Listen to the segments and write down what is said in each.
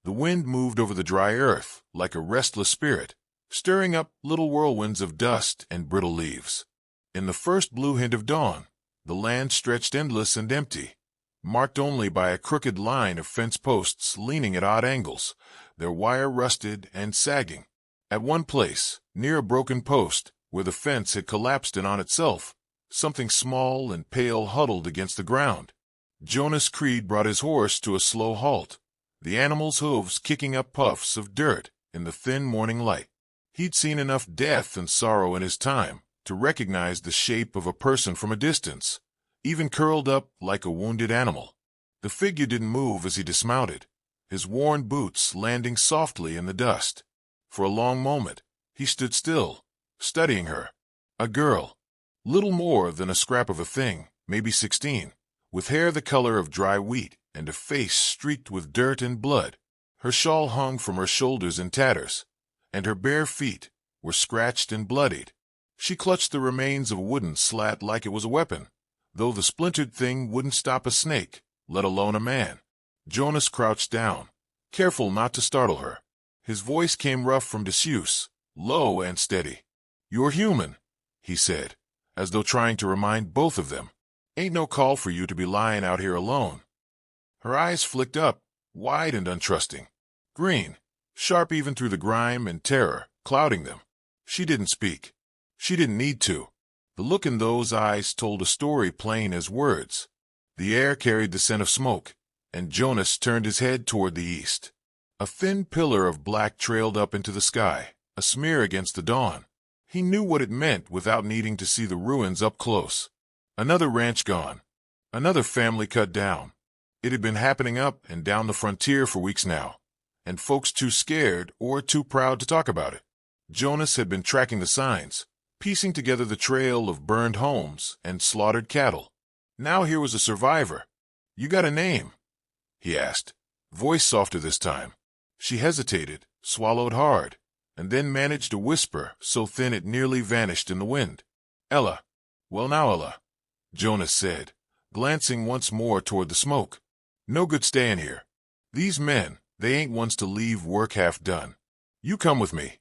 The wind moved over the dry earth like a restless spirit, stirring up little whirlwinds of dust and brittle leaves. In the first blue hint of dawn, the land stretched endless and empty, marked only by a crooked line of fence posts leaning at odd angles, their wire rusted and sagging. At one place, near a broken post, where the fence had collapsed in on itself, something small and pale huddled against the ground. Jonas Creed brought his horse to a slow halt, the animal's hooves kicking up puffs of dirt in the thin morning light. He'd seen enough death and sorrow in his time to recognize the shape of a person from a distance, even curled up like a wounded animal. The figure didn't move as he dismounted, his worn boots landing softly in the dust. For a long moment, he stood still, studying her. A girl, little more than a scrap of a thing, maybe 16, with hair the color of dry wheat and a face streaked with dirt and blood. Her shawl hung from her shoulders in tatters, and her bare feet were scratched and bloodied. She clutched the remains of a wooden slat like it was a weapon, though the splintered thing wouldn't stop a snake, let alone a man. Jonas crouched down, careful not to startle her. His voice came rough from disuse, low and steady. "You're human," he said, as though trying to remind both of them. "Ain't no call for you to be lying out here alone." Her eyes flicked up, wide and untrusting. Green, sharp even through the grime and terror, clouding them. She didn't speak. She didn't need to. The look in those eyes told a story plain as words. The air carried the scent of smoke, and Jonas turned his head toward the east. A thin pillar of black trailed up into the sky, a smear against the dawn. He knew what it meant without needing to see the ruins up close. Another ranch gone. Another family cut down. It had been happening up and down the frontier for weeks now, and folks too scared or too proud to talk about it. Jonas had been tracking the signs, piecing together the trail of burned homes and slaughtered cattle. Now here was a survivor. "You got a name?" he asked, voice softer this time. She hesitated, swallowed hard, and then managed a whisper so thin it nearly vanished in the wind. "Ella." "Well now, Ella," Jonas said, glancing once more toward the smoke. "No good staying here. These men, they ain't ones to leave work half done. You come with me."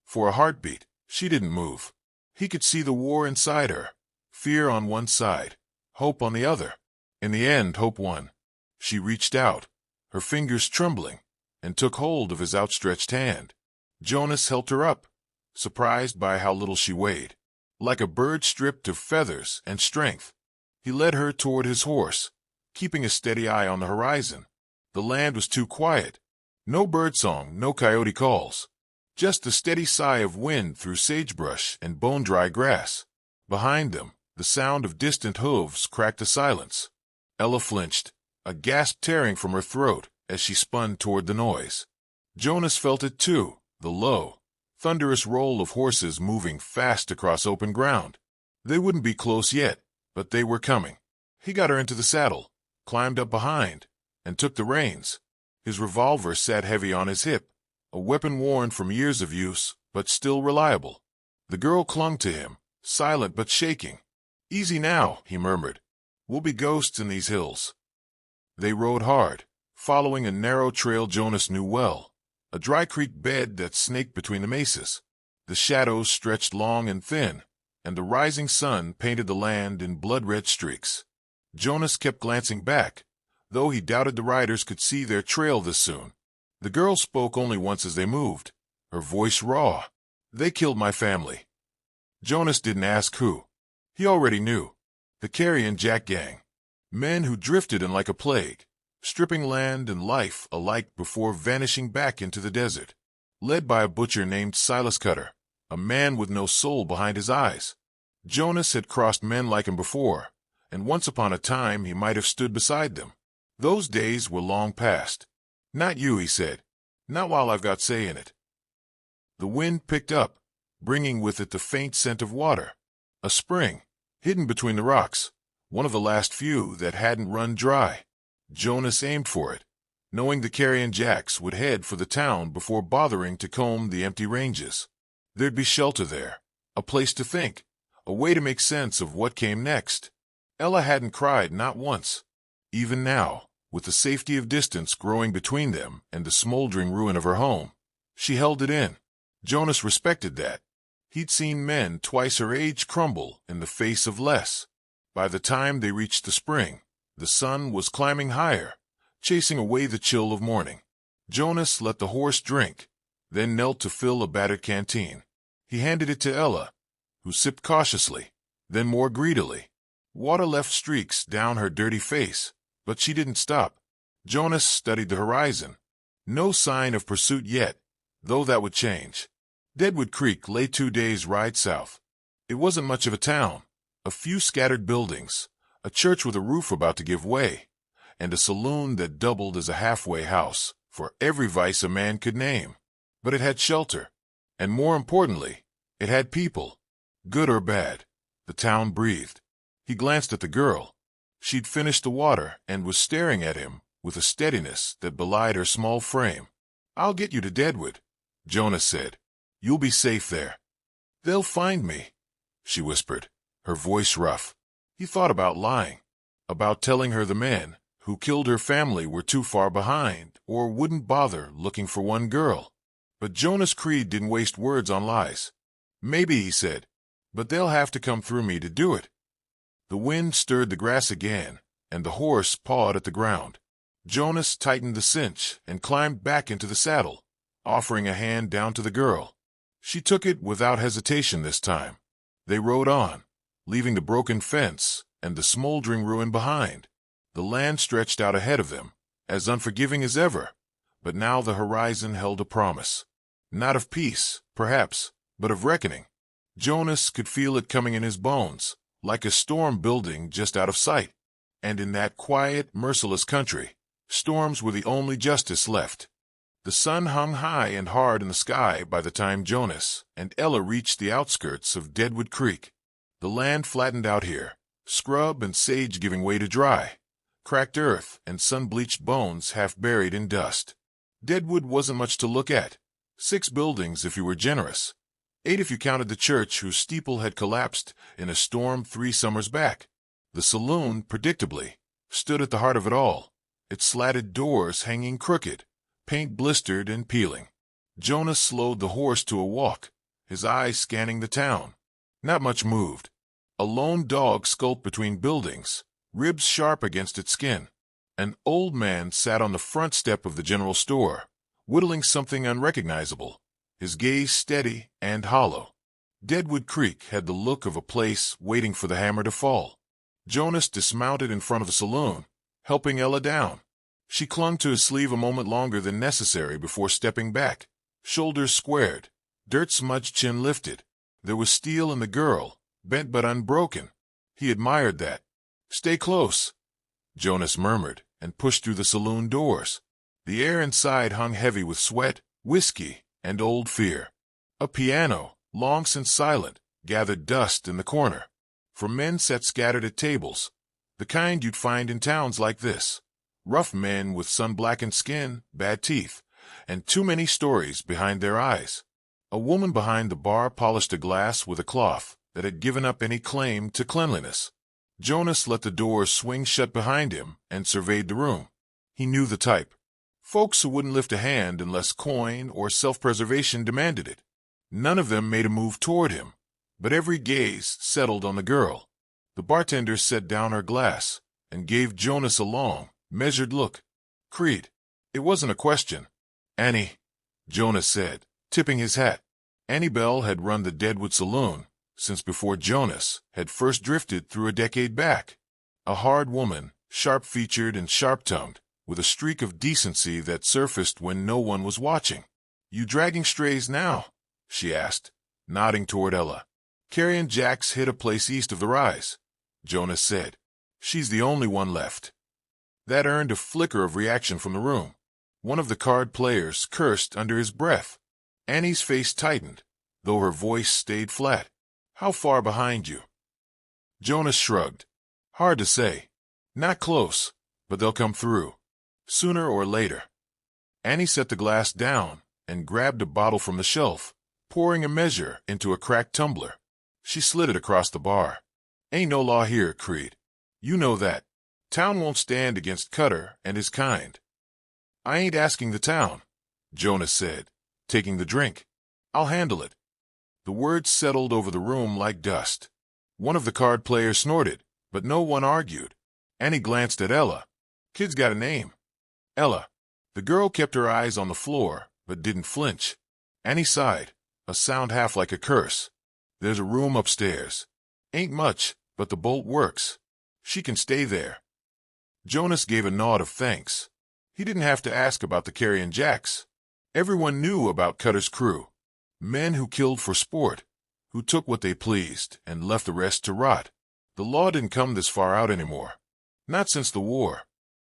For a heartbeat, she didn't move. He could see the war inside her, fear on one side, hope on the other. In the end, hope won. She reached out, her fingers trembling, and took hold of his outstretched hand. Jonas helped her up, surprised by how little she weighed. Like a bird stripped of feathers and strength, he led her toward his horse, keeping a steady eye on the horizon. The land was too quiet. No birdsong, no coyote calls. Just the steady sigh of wind through sagebrush and bone-dry grass. Behind them, the sound of distant hooves cracked the silence. Ella flinched, a gasp tearing from her throat as she spun toward the noise. Jonas felt it too, the low, thunderous roll of horses moving fast across open ground. They wouldn't be close yet, but they were coming. He got her into the saddle, climbed up behind, and took the reins. His revolver sat heavy on his hip, a weapon worn from years of use, but still reliable. The girl clung to him, silent but shaking. "Easy now," he murmured. "We'll be ghosts in these hills." They rode hard, following a narrow trail Jonas knew well, a dry creek bed that snaked between the mesas. The shadows stretched long and thin, and the rising sun painted the land in blood-red streaks. Jonas kept glancing back, though he doubted the riders could see their trail this soon. The girl spoke only once as they moved, her voice raw. "They killed my family." Jonas didn't ask who. He already knew. The Carrie and Jack gang. Men who drifted in like a plague, stripping land and life alike before vanishing back into the desert. Led by a butcher named Silas Cutter, a man with no soul behind his eyes. Jonas had crossed men like him before, and once upon a time he might have stood beside them. Those days were long past. "Not you," he said. "Not while I've got say in it." The wind picked up, bringing with it the faint scent of water. A spring, hidden between the rocks, one of the last few that hadn't run dry. Jonas aimed for it, knowing the Carrie and Jacks would head for the town before bothering to comb the empty ranges. There'd be shelter there, a place to think, a way to make sense of what came next. Ella hadn't cried, not once. Even now, with the safety of distance growing between them and the smoldering ruin of her home. She held it in. Jonas respected that. He'd seen men twice her age crumble in the face of less. By the time they reached the spring, the sun was climbing higher, chasing away the chill of morning. Jonas let the horse drink, then knelt to fill a battered canteen. He handed it to Ella, who sipped cautiously, then more greedily. Water left streaks down her dirty face, but she didn't stop. Jonas studied the horizon. No sign of pursuit yet, though that would change. Deadwood Creek lay 2 days' ride south. It wasn't much of a town. A few scattered buildings, a church with a roof about to give way, and a saloon that doubled as a halfway house for every vice a man could name. But it had shelter, and more importantly, it had people. Good or bad, the town breathed. He glanced at the girl. She'd finished the water and was staring at him with a steadiness that belied her small frame. "I'll get you to Deadwood," Jonas said. "You'll be safe there." "They'll find me," she whispered, her voice rough. He thought about lying, about telling her the men who killed her family were too far behind or wouldn't bother looking for one girl. But Jonas Creed didn't waste words on lies. "Maybe," he said, "but they'll have to come through me to do it." The wind stirred the grass again, and the horse pawed at the ground. Jonas tightened the cinch and climbed back into the saddle, offering a hand down to the girl. She took it without hesitation this time. They rode on, leaving the broken fence and the smoldering ruin behind. The land stretched out ahead of them, as unforgiving as ever, but now the horizon held a promise. Not of peace, perhaps, but of reckoning. Jonas could feel it coming in his bones, like a storm building just out of sight. And in that quiet, merciless country, storms were the only justice left. The sun hung high and hard in the sky by the time Jonas and Ella reached the outskirts of Deadwood Creek. The land flattened out here, scrub and sage giving way to dry, cracked earth and sun-bleached bones half buried in dust. Deadwood wasn't much to look at. 6 buildings if you were generous. 8 if you counted the church whose steeple had collapsed in a storm 3 summers back. The saloon, predictably, stood at the heart of it all, its slatted doors hanging crooked, paint blistered and peeling. Jonas slowed the horse to a walk, his eyes scanning the town. Not much moved. A lone dog skulked between buildings, ribs sharp against its skin. An old man sat on the front step of the general store, whittling something unrecognizable, his gaze steady and hollow. Deadwood Creek had the look of a place waiting for the hammer to fall. Jonas dismounted in front of the saloon, helping Ella down. She clung to his sleeve a moment longer than necessary before stepping back, shoulders squared, dirt-smudged chin lifted. There was steel in the girl, bent but unbroken. He admired that. "Stay close," Jonas murmured, and pushed through the saloon doors. The air inside hung heavy with sweat, whiskey, and old fear. A piano, long since silent, gathered dust in the corner. For men sat scattered at tables, the kind you'd find in towns like this. Rough men with sun-blackened skin, bad teeth, and too many stories behind their eyes. A woman behind the bar polished a glass with a cloth that had given up any claim to cleanliness. Jonas let the doors swing shut behind him and surveyed the room. He knew the type. Folks who wouldn't lift a hand unless coin or self-preservation demanded it. None of them made a move toward him, but every gaze settled on the girl. The bartender set down her glass and gave Jonas a long, measured look. "Creed." It wasn't a question. "Annie," Jonas said, tipping his hat. Annie Bell had run the Deadwood Saloon since before Jonas had first drifted through a decade back. A hard woman, sharp-featured and sharp-tongued, with a streak of decency that surfaced when no one was watching. "You dragging strays now?" she asked, nodding toward Ella. "Carryin' Jack's hit a place east of the rise," Jonas said. "She's the only one left." That earned a flicker of reaction from the room. One of the card players cursed under his breath. Annie's face tightened, though her voice stayed flat. "How far behind you?" Jonas shrugged. "Hard to say. Not close, but they'll come through. Sooner or later." Annie set the glass down and grabbed a bottle from the shelf, pouring a measure into a cracked tumbler. She slid it across the bar. "Ain't no law here, Creed. You know that." Town won't stand against Cutter and his kind. I ain't asking the town, Jonas said, taking the drink. I'll handle it. The words settled over the room like dust. One of the card players snorted, but no one argued. Annie glanced at Ella. Kid's got a name. Ella. The girl kept her eyes on the floor, but didn't flinch. Annie sighed, a sound half like a curse. There's a room upstairs. Ain't much, but the bolt works. She can stay there. Jonas gave a nod of thanks. He didn't have to ask about the Carrion Jacks. Everyone knew about Cutter's crew. Men who killed for sport, who took what they pleased and left the rest to rot. The law didn't come this far out anymore. Not since the war.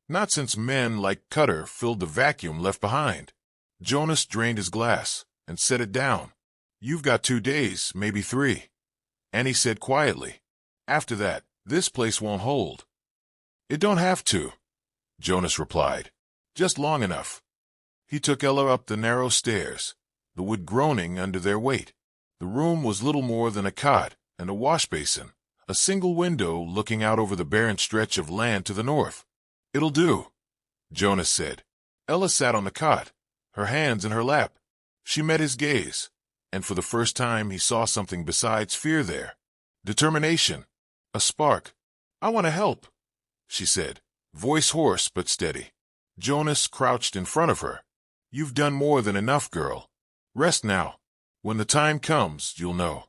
Not since men like Cutter filled the vacuum left behind. Jonas drained his glass and set it down. You've got 2 days, maybe 3. Annie said quietly. After that, this place won't hold. It don't have to, Jonas replied. Just long enough. He took Ella up the narrow stairs, the wood groaning under their weight. The room was little more than a cot and a wash basin, a single window looking out over the barren stretch of land to the north. It'll do, Jonas said. Ella sat on the cot, her hands in her lap. She met his gaze, and for the first time he saw something besides fear there. Determination. A spark. I want to help, she said, voice hoarse but steady. Jonas crouched in front of her. You've done more than enough, girl. Rest now. When the time comes, you'll know.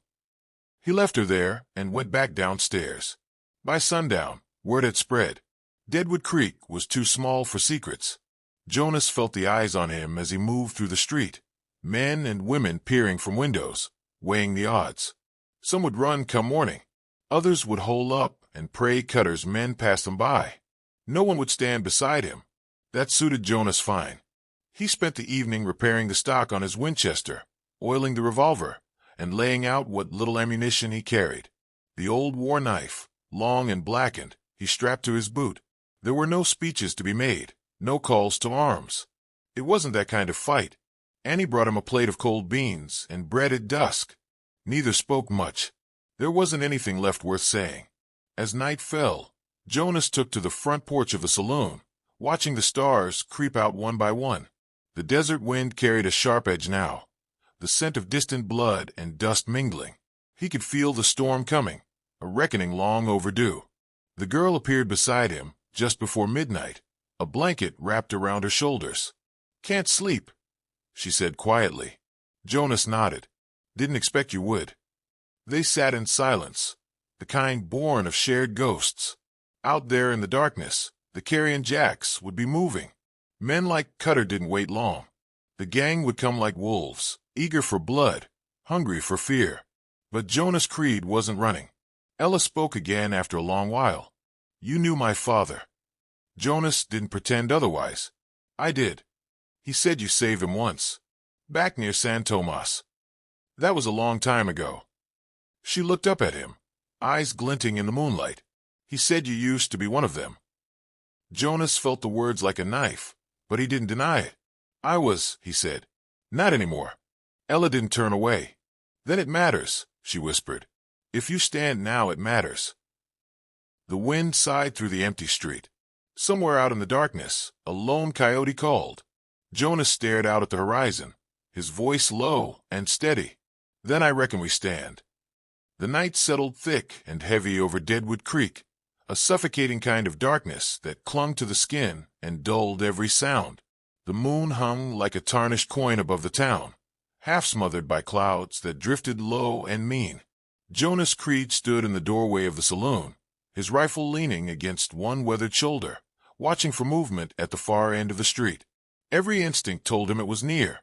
He left her there and went back downstairs. By sundown, word had spread. Deadwood Creek was too small for secrets. Jonas felt the eyes on him as he moved through the street. Men and women peering from windows, weighing the odds. Some would run come morning. Others would hole up and pray Cutter's men passed them by. No one would stand beside him. That suited Jonas fine. He spent the evening repairing the stock on his Winchester, oiling the revolver, and laying out what little ammunition he carried. The old war knife, long and blackened, he strapped to his boot. There were no speeches to be made, no calls to arms. It wasn't that kind of fight. Annie brought him a plate of cold beans and bread at dusk. Neither spoke much. There wasn't anything left worth saying. As night fell, Jonas took to the front porch of the saloon, watching the stars creep out one by one. The desert wind carried a sharp edge now, the scent of distant blood and dust mingling. He could feel the storm coming, a reckoning long overdue. The girl appeared beside him just before midnight, a blanket wrapped around her shoulders. Can't sleep, she said quietly. Jonas nodded. Didn't expect you would. They sat in silence, the kind born of shared ghosts. Out there in the darkness, the Carrion Jacks would be moving. Men like Cutter didn't wait long. The gang would come like wolves, eager for blood, hungry for fear. But Jonas Creed wasn't running. Ella spoke again after a long while. You knew my father. Jonas didn't pretend otherwise. I did. He said you saved him once. Back near San Tomas. That was a long time ago. She looked up at him, eyes glinting in the moonlight. He said you used to be one of them. Jonas felt the words like a knife, but he didn't deny it. I was, he said. Not anymore. Ella didn't turn away. Then it matters, she whispered. If you stand now, it matters. The wind sighed through the empty street. Somewhere out in the darkness, a lone coyote called. Jonas stared out at the horizon, his voice low and steady. Then I reckon we stand. The night settled thick and heavy over Deadwood Creek, a suffocating kind of darkness that clung to the skin and dulled every sound. The moon hung like a tarnished coin above the town, half smothered by clouds that drifted low and mean. Jonas Creed stood in the doorway of the saloon, his rifle leaning against one weathered shoulder, watching for movement at the far end of the street. Every instinct told him it was near.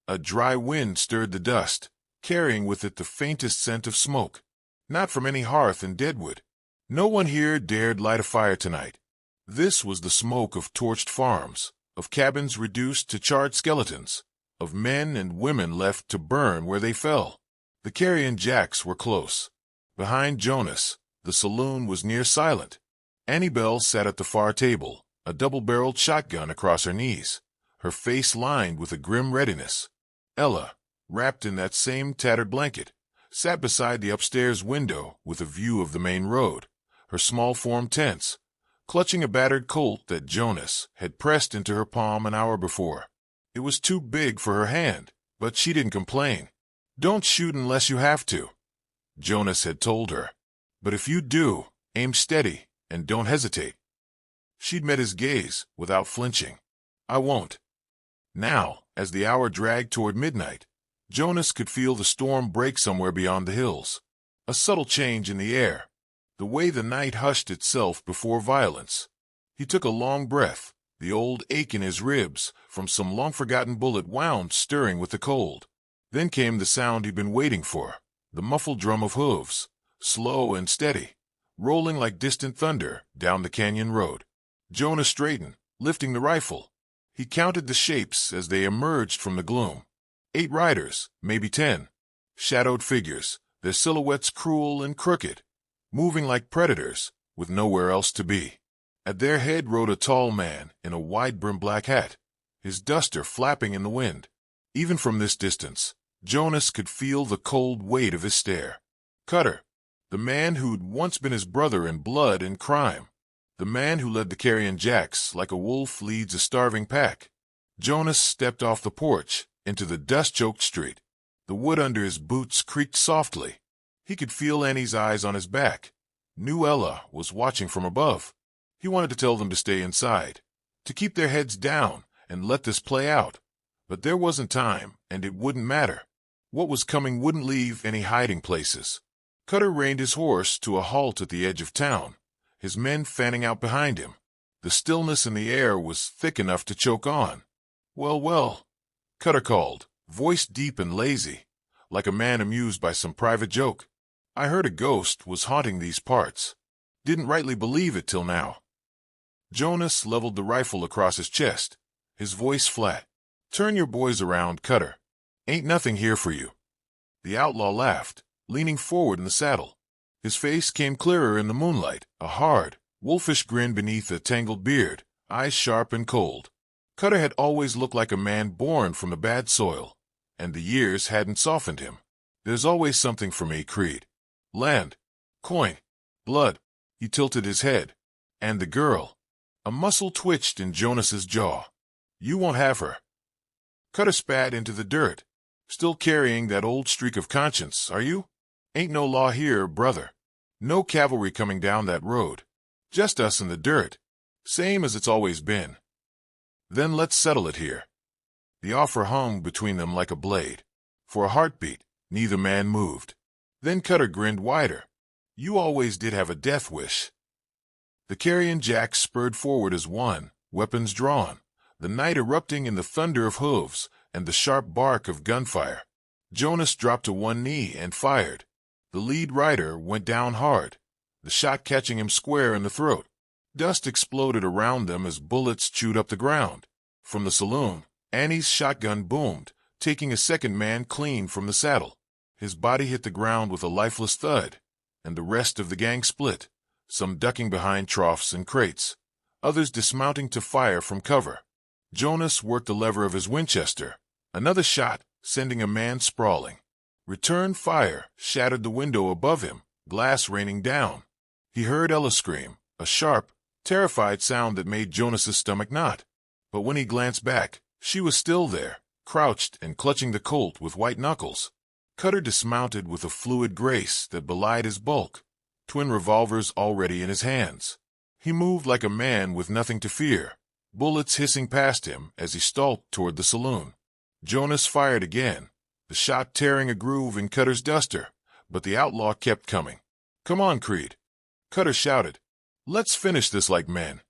A dry wind stirred the dust, carrying with it the faintest scent of smoke. Not from any hearth in Deadwood. No one here dared light a fire tonight. This was the smoke of torched farms, of cabins reduced to charred skeletons, of men and women left to burn where they fell. The Carrion Jacks were close. Behind Jonas, the saloon was near silent. Annie Bell sat at the far table, a double-barreled shotgun across her knees, her face lined with a grim readiness. Ella, wrapped in that same tattered blanket, sat beside the upstairs window with a view of the main road, her small form tense, clutching a battered Colt that Jonas had pressed into her palm an hour before. It was too big for her hand, but she didn't complain. "Don't shoot unless you have to," Jonas had told her. "But if you do, aim steady and don't hesitate." She'd met his gaze without flinching. "I won't." Now, as the hour dragged toward midnight, Jonas could feel the storm break somewhere beyond the hills. A subtle change in the air, the way the night hushed itself before violence. He took a long breath, the old ache in his ribs from some long-forgotten bullet wound stirring with the cold. Then came the sound he'd been waiting for, the muffled drum of hooves, slow and steady, rolling like distant thunder down the canyon road. Jonas straightened, lifting the rifle. He counted the shapes as they emerged from the gloom. 8 riders, maybe 10. Shadowed figures, their silhouettes cruel and crooked, moving like predators, with nowhere else to be. At their head rode a tall man in a wide-brimmed black hat, his duster flapping in the wind. Even from this distance, Jonas could feel the cold weight of his stare. Cutter, the man who'd once been his brother in blood and crime, the man who led the carrion jacks like a wolf leads a starving pack. Jonas stepped off the porch into the dust-choked street. The wood under his boots creaked softly. He could feel Annie's eyes on his back. Knew Ella was watching from above. He wanted to tell them to stay inside, to keep their heads down and let this play out. But there wasn't time, and it wouldn't matter. What was coming wouldn't leave any hiding places. Cutter reined his horse to a halt at the edge of town, his men fanning out behind him. The stillness in the air was thick enough to choke on. "Well, well," Cutter called, voice deep and lazy, like a man amused by some private joke. "I heard a ghost was haunting these parts. Didn't rightly believe it till now." Jonas leveled the rifle across his chest, his voice flat. "Turn your boys around, Cutter. Ain't nothing here for you." The outlaw laughed, leaning forward in the saddle. His face came clearer in the moonlight, a hard, wolfish grin beneath a tangled beard, eyes sharp and cold. Cutter had always looked like a man born from the bad soil, and the years hadn't softened him. "There's always something for me, Creed. Land, coin, blood." He tilted his head. "And the girl." A muscle twitched in Jonas's jaw. "You won't have her." Cutter spat into the dirt. "Still carrying that old streak of conscience, are you? Ain't no law here, brother. No cavalry coming down that road. Just us in the dirt. Same as it's always been." "Then let's settle it here." The offer hung between them like a blade. For a heartbeat, neither man moved. Then Cutter grinned wider. "You always did have a death wish." The carrion jacks spurred forward as one, weapons drawn, the night erupting in the thunder of hooves and the sharp bark of gunfire. Jonas dropped to one knee and fired. The lead rider went down hard, the shot catching him square in the throat. Dust exploded around them as bullets chewed up the ground. From the saloon, Annie's shotgun boomed, taking a second man clean from the saddle. His body hit the ground with a lifeless thud, and the rest of the gang split, some ducking behind troughs and crates, others dismounting to fire from cover. Jonas worked the lever of his Winchester. Another shot, sending a man sprawling. Return fire shattered the window above him, glass raining down. He heard Ella scream, a sharp, terrified sound that made Jonas's stomach knot. But when he glanced back, she was still there, crouched and clutching the Colt with white knuckles. Cutter dismounted with a fluid grace that belied his bulk, twin revolvers already in his hands. He moved like a man with nothing to fear, bullets hissing past him as he stalked toward the saloon. Jonas fired again, the shot tearing a groove in Cutter's duster, but the outlaw kept coming. "Come on, Creed," Cutter shouted. "Let's finish this like men."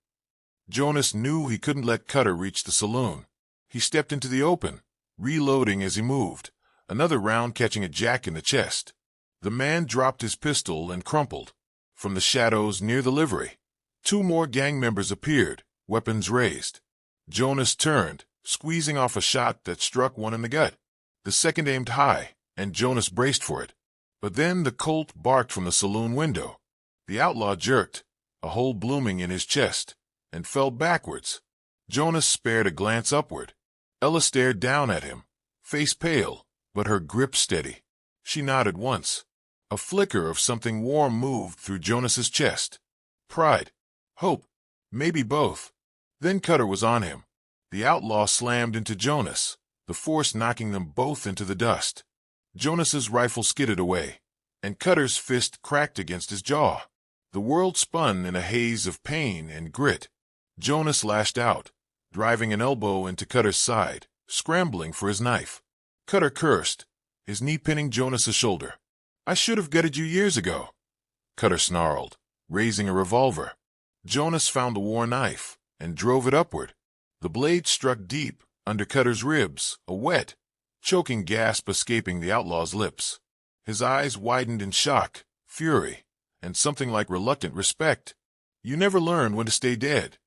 Jonas knew he couldn't let Cutter reach the saloon. He stepped into the open, reloading as he moved, another round catching a jack in the chest. The man dropped his pistol and crumpled. From the shadows near the livery, 2 more gang members appeared, weapons raised. Jonas turned, squeezing off a shot that struck one in the gut. The second aimed high, and Jonas braced for it. But then the Colt barked from the saloon window. The outlaw jerked, a hole blooming in his chest, and fell backwards. Jonas spared a glance upward. Ella stared down at him, face pale, but her grip steady. She nodded once. A flicker of something warm moved through Jonas's chest. Pride. Hope. Maybe both. Then Cutter was on him. The outlaw slammed into Jonas, the force knocking them both into the dust. Jonas's rifle skidded away, and Cutter's fist cracked against his jaw. The world spun in a haze of pain and grit. Jonas lashed out, driving an elbow into Cutter's side, scrambling for his knife. Cutter cursed, his knee pinning Jonas's shoulder. "I should have gutted you years ago," Cutter snarled, raising a revolver. Jonas found the war knife and drove it upward. The blade struck deep under Cutter's ribs, a wet, choking gasp escaping the outlaw's lips. His eyes widened in shock, fury, and something like reluctant respect. "You never learn when to stay dead,"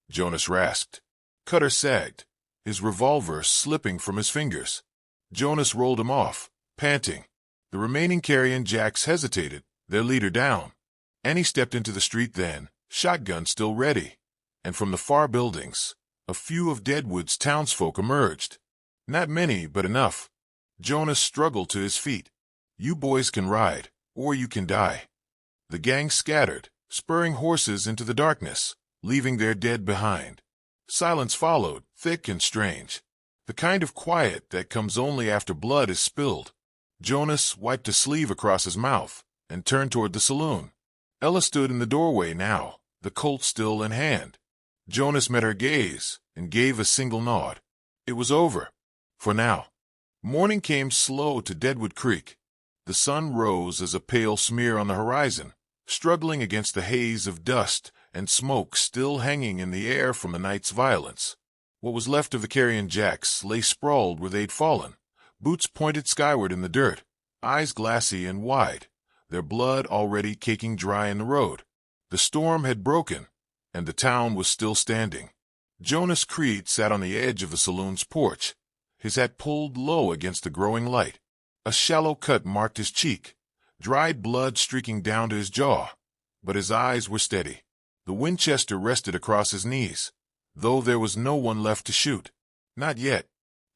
Jonas rasped. Cutter sagged, his revolver slipping from his fingers. Jonas rolled him off, panting. The remaining carrion jacks hesitated, their leader down. Annie stepped into the street then, shotgun still ready, and from the far buildings, a few of Deadwood's townsfolk emerged. Not many, but enough. Jonas struggled to his feet. "You boys can ride, or you can die." The gang scattered, spurring horses into the darkness, leaving their dead behind. Silence followed, thick and strange, the kind of quiet that comes only after blood is spilled. Jonas wiped a sleeve across his mouth and turned toward the saloon. Ella stood in the doorway now, the Colt still in hand. Jonas met her gaze and gave a single nod. It was over. For now. Morning came slow to Deadwood Creek. The sun rose as a pale smear on the horizon, struggling against the haze of dust and smoke still hanging in the air from the night's violence. What was left of the carrion jacks lay sprawled where they'd fallen, boots pointed skyward in the dirt, eyes glassy and wide, their blood already caking dry in the road. The storm had broken, and the town was still standing. Jonas Creed sat on the edge of the saloon's porch, his hat pulled low against the growing light. A shallow cut marked his cheek, dried blood streaking down to his jaw, but his eyes were steady. The Winchester rested across his knees, though there was no one left to shoot. Not yet.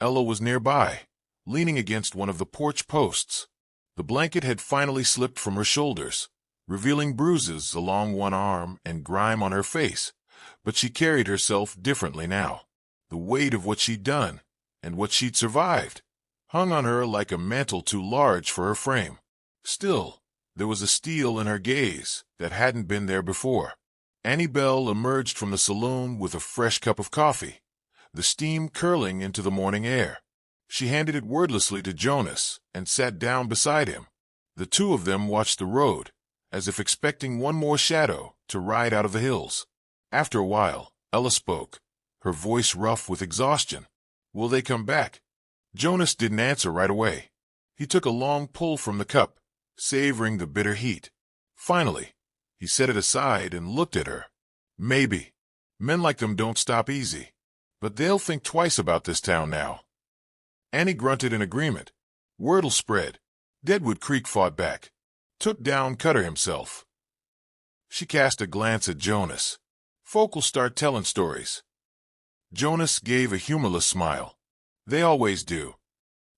Ella was nearby, leaning against one of the porch posts. The blanket had finally slipped from her shoulders, revealing bruises along one arm and grime on her face, but she carried herself differently now. The weight of what she'd done, and what she'd survived, hung on her like a mantle too large for her frame. Still, there was a steel in her gaze that hadn't been there before. Annie Bell emerged from the saloon with a fresh cup of coffee, the steam curling into the morning air. She handed it wordlessly to Jonas and sat down beside him. The two of them watched the road, as if expecting one more shadow to ride out of the hills. After a while, Ella spoke, her voice rough with exhaustion. "Will they come back?" Jonas didn't answer right away. He took a long pull from the cup, savoring the bitter heat. Finally, he set it aside and looked at her. "Maybe. Men like them don't stop easy. But they'll think twice about this town now." Annie grunted in agreement. Word'll spread. Deadwood Creek fought back, took down Cutter himself. She cast a glance at Jonas. "Folk'll start telling stories." Jonas gave a humorless smile. "They always do."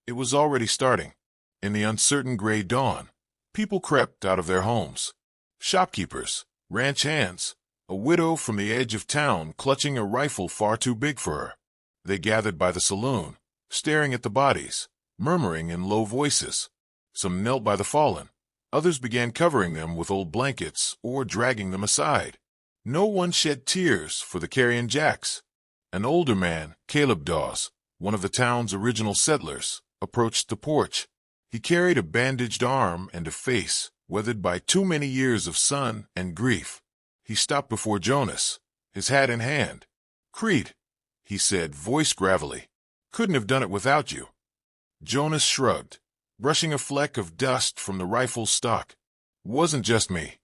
It was already starting. In the uncertain gray dawn, people crept out of their homes. Shopkeepers, ranch hands, a widow from the edge of town clutching a rifle far too big for her. They gathered by the saloon, staring at the bodies, murmuring in low voices. Some knelt by the fallen. Others began covering them with old blankets or dragging them aside. No one shed tears for the carrion jacks. An older man, Caleb Dawes, one of the town's original settlers, approached the porch. He carried a bandaged arm and a face weathered by too many years of sun and grief. He stopped before Jonas, his hat in hand. "Creed," he said, voice gravelly. "Couldn't have done it without you." Jonas shrugged, brushing a fleck of dust from the rifle's stock. "Wasn't just me."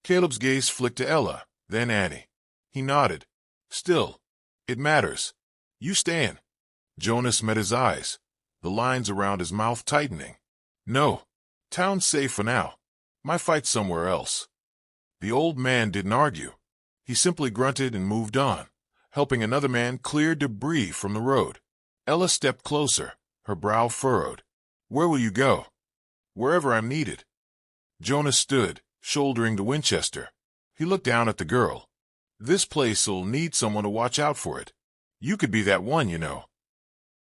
Caleb's gaze flicked to Ella, then Annie. He nodded. "Still, it matters. You stayin'?" Jonas met his eyes, the lines around his mouth tightening. "No. Town's safe for now. My fight's somewhere else." The old man didn't argue. He simply grunted and moved on, helping another man clear debris from the road. Ella stepped closer, her brow furrowed. "Where will you go?" "Wherever I'm needed." Jonas stood, shouldering the Winchester. He looked down at the girl. This place'll need someone to watch out for it. You could be that one, you know.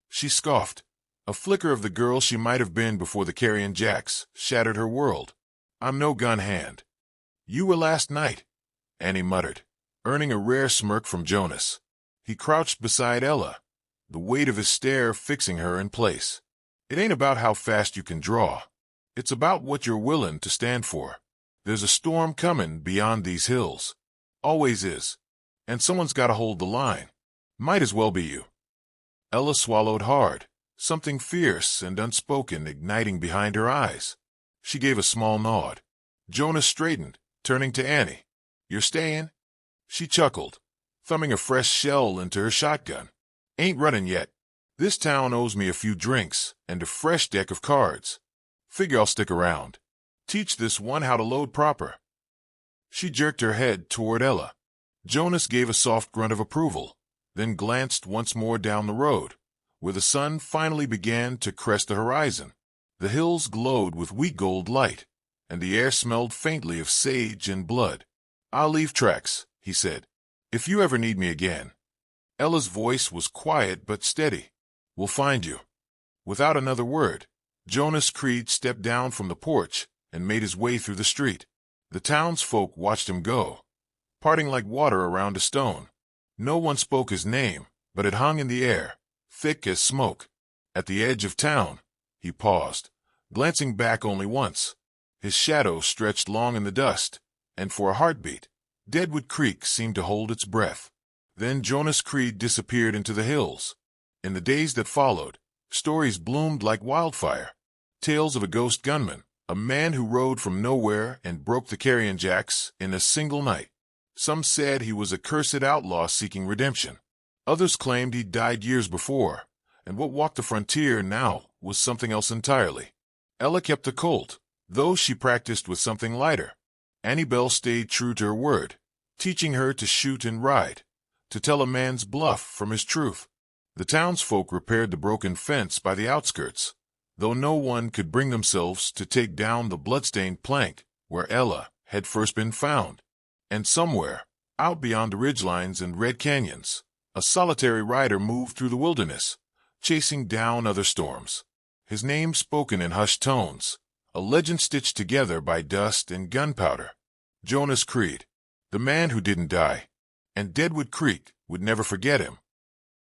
She scoffed. A flicker of the girl she might have been before the carrion jacks shattered her world. I'm no gun hand. You were last night, Annie muttered, earning a rare smirk from Jonas. He crouched beside Ella, the weight of his stare fixing her in place. It ain't about how fast you can draw. It's about what you're willing to stand for. There's a storm coming beyond these hills. Always is. And someone's got to hold the line. Might as well be you. Ella swallowed hard, something fierce and unspoken igniting behind her eyes. She gave a small nod. Jonas straightened, turning to Annie. You're staying? She chuckled, thumbing a fresh shell into her shotgun. Ain't running yet. This town owes me a few drinks and a fresh deck of cards. Figure I'll stick around. Teach this one how to load proper. She jerked her head toward Ella. Jonas gave a soft grunt of approval, then glanced once more down the road, where the sun finally began to crest the horizon. The hills glowed with wheat gold light, and the air smelled faintly of sage and blood. I'll leave tracks, he said, if you ever need me again. Ella's voice was quiet but steady. We'll find you. Without another word, Jonas Creed stepped down from the porch and made his way through the street. The townsfolk watched him go, parting like water around a stone. No one spoke his name, but it hung in the air, thick as smoke. At the edge of town, he paused, glancing back only once. His shadow stretched long in the dust, and for a heartbeat, Deadwood Creek seemed to hold its breath. Then Jonas Creed disappeared into the hills. In the days that followed, stories bloomed like wildfire. Tales of a ghost gunman, a man who rode from nowhere and broke the carrion jacks in a single night. Some said he was a cursed outlaw seeking redemption. Others claimed he'd died years before, and what walked the frontier now was something else entirely. Ella kept the Colt, though she practiced with something lighter. Annie Bell stayed true to her word, teaching her to shoot and ride, to tell a man's bluff from his truth. The townsfolk repaired the broken fence by the outskirts, though no one could bring themselves to take down the bloodstained plank where Ella had first been found. And somewhere, out beyond the ridgelines and red canyons, a solitary rider moved through the wilderness, chasing down other storms. His name spoken in hushed tones, a legend stitched together by dust and gunpowder. Jonas Creed, the man who didn't die. And Deadwood Creek would never forget him.